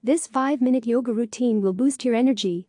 This 5-minute yoga routine will boost your energy.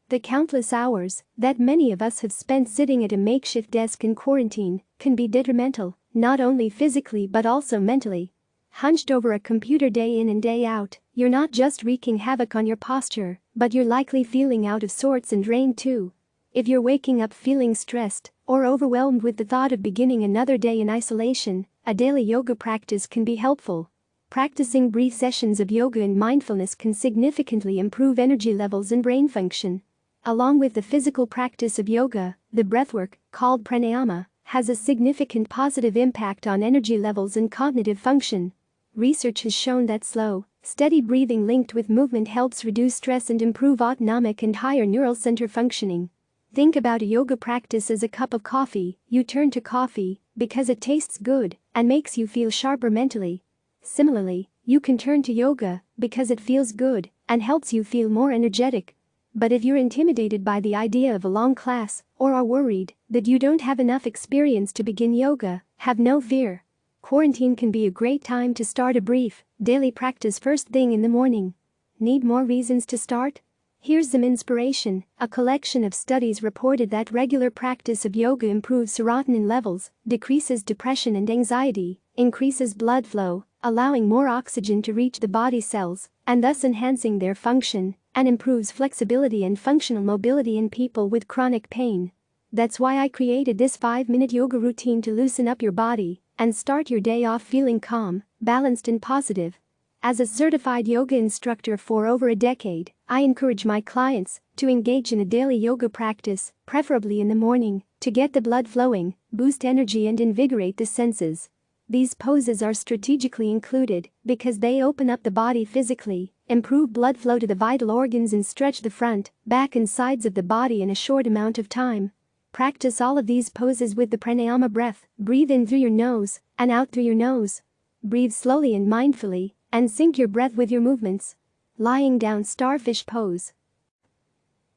The countless hours that many of us have spent sitting at a makeshift desk in quarantine can be detrimental, not only physically but also mentally. Hunched over a computer day in and day out, you're not just wreaking havoc on your posture, but you're likely feeling out of sorts and drained too. If you're waking up feeling stressed or overwhelmed with the thought of beginning another day in isolation, a daily yoga practice can be helpful. Practicing brief sessions of yoga and mindfulness can significantly improve energy levels and brain function. Along with the physical practice of yoga, the breathwork, called pranayama, has a significant positive impact on energy levels and cognitive function. Research has shown that slow, steady breathing linked with movement helps reduce stress and improve autonomic and higher neural center functioning. Think about a yoga practice as a cup of coffee. You turn to coffee because it tastes good and makes you feel sharper mentally. Similarly, you can turn to yoga because it feels good and helps you feel more energetic. But if you're intimidated by the idea of a long class or are worried that you don't have enough experience to begin yoga, have no fear. Quarantine can be a great time to start a brief, daily practice first thing in the morning. Need more reasons to start? Here's some inspiration. A collection of studies reported that regular practice of yoga improves serotonin levels, decreases depression and anxiety, increases blood flow, allowing more oxygen to reach the body cells, and thus enhancing their function, and improves flexibility and functional mobility in people with chronic pain. That's why I created this 5-minute yoga routine to loosen up your body and start your day off feeling calm, balanced and positive. As a certified yoga instructor for over a decade, I encourage my clients to engage in a daily yoga practice, preferably in the morning, to get the blood flowing, boost energy and invigorate the senses. These poses are strategically included because they open up the body physically, improve blood flow to the vital organs and stretch the front, back and sides of the body in a short amount of time. Practice all of these poses with the pranayama breath. Breathe in through your nose and out through your nose. Breathe slowly and mindfully and sync your breath with your movements. Lying down starfish pose.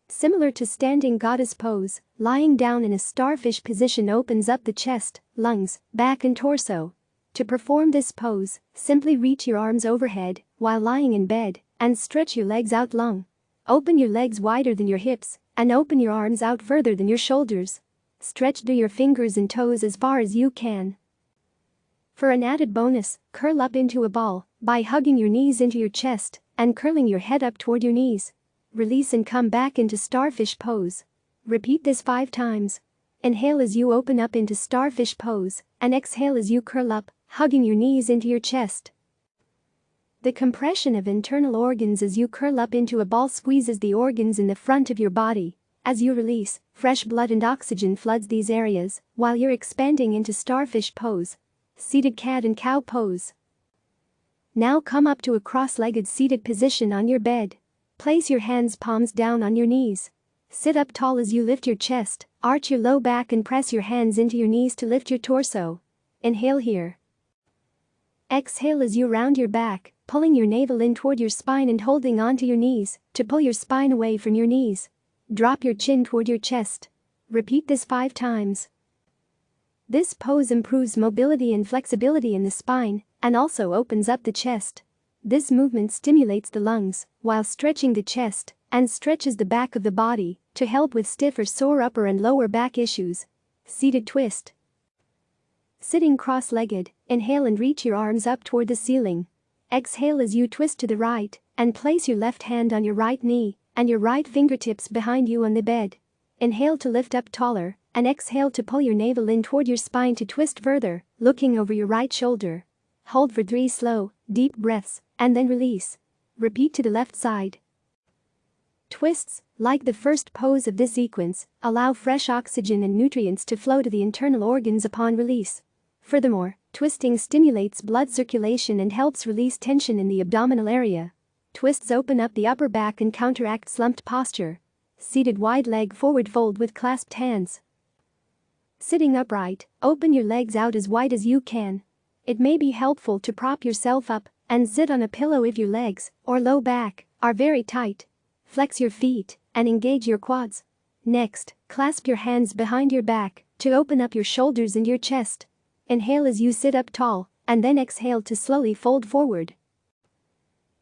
Similar to standing goddess pose, lying down in a starfish position opens up the chest, lungs, back and torso. To perform this pose, simply reach your arms overhead while lying in bed and stretch your legs out long. Open your legs wider than your hips and open your arms out further than your shoulders. Stretch through your fingers and toes as far as you can. For an added bonus, curl up into a ball by hugging your knees into your chest and curling your head up toward your knees. Release and come back into starfish pose. Repeat this 5 times. Inhale as you open up into starfish pose and exhale as you curl up, hugging your knees into your chest. The compression of internal organs as you curl up into a ball squeezes the organs in the front of your body. As you release, fresh blood and oxygen floods these areas while you're expanding into starfish pose. Seated cat and cow pose. Now come up to a cross-legged seated position on your bed. Place your hands palms down on your knees. Sit up tall as you lift your chest, arch your low back and press your hands into your knees to lift your torso. Inhale here. Exhale as you round your back, pulling your navel in toward your spine and holding onto your knees to pull your spine away from your knees. Drop your chin toward your chest. Repeat this 5 times. This pose improves mobility and flexibility in the spine and also opens up the chest. This movement stimulates the lungs while stretching the chest and stretches the back of the body to help with stiff or sore upper and lower back issues. Seated twist. Sitting cross-legged, inhale and reach your arms up toward the ceiling. Exhale as you twist to the right and place your left hand on your right knee and your right fingertips behind you on the bed. Inhale to lift up taller and exhale to pull your navel in toward your spine to twist further, looking over your right shoulder. Hold for 3 slow, deep breaths and then release. Repeat to the left side. Twists, like the first pose of this sequence, allow fresh oxygen and nutrients to flow to the internal organs upon release. Furthermore, twisting stimulates blood circulation and helps release tension in the abdominal area. Twists open up the upper back and counteract slumped posture. Seated wide leg forward fold with clasped hands. Sitting upright, open your legs out as wide as you can. It may be helpful to prop yourself up and sit on a pillow if your legs or low back are very tight. Flex your feet and engage your quads. Next, clasp your hands behind your back to open up your shoulders and your chest. Inhale as you sit up tall and then exhale to slowly fold forward.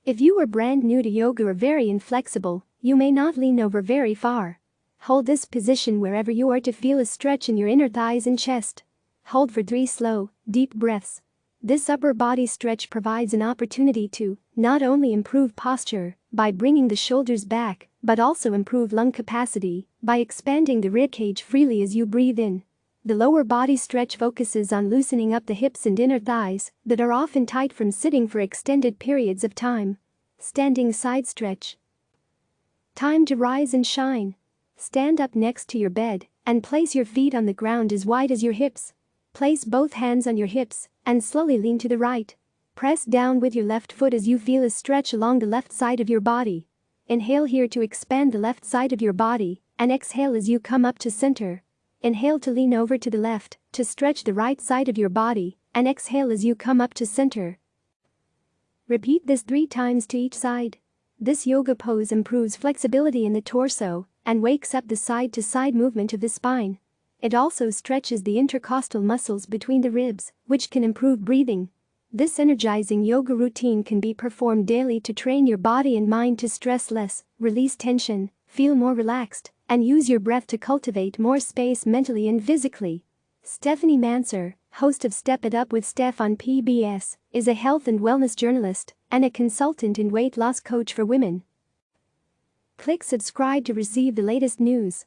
If you are brand new to yoga or very inflexible, you may not lean over very far. Hold this position wherever you are to feel a stretch in your inner thighs and chest. Hold for 3 slow, deep breaths. This upper body stretch provides an opportunity to not only improve posture by bringing the shoulders back, but also improve lung capacity by expanding the ribcage freely as you breathe in. The lower body stretch focuses on loosening up the hips and inner thighs that are often tight from sitting for extended periods of time. Standing side stretch. Time to rise and shine. Stand up next to your bed and place your feet on the ground as wide as your hips. Place both hands on your hips and slowly lean to the right. Press down with your left foot as you feel a stretch along the left side of your body. Inhale here to expand the left side of your body, and exhale as you come up to center. Inhale to lean over to the left, to stretch the right side of your body, and exhale as you come up to center. Repeat this 3 times to each side. This yoga pose improves flexibility in the torso and wakes up the side-to-side movement of the spine. It also stretches the intercostal muscles between the ribs, which can improve breathing. This energizing yoga routine can be performed daily to train your body and mind to stress less, release tension, feel more relaxed, and use your breath to cultivate more space mentally and physically. Stephanie Manser, host of Step It Up with Steph on PBS, is a health and wellness journalist and a consultant and weight loss coach for women. Click subscribe to receive the latest news.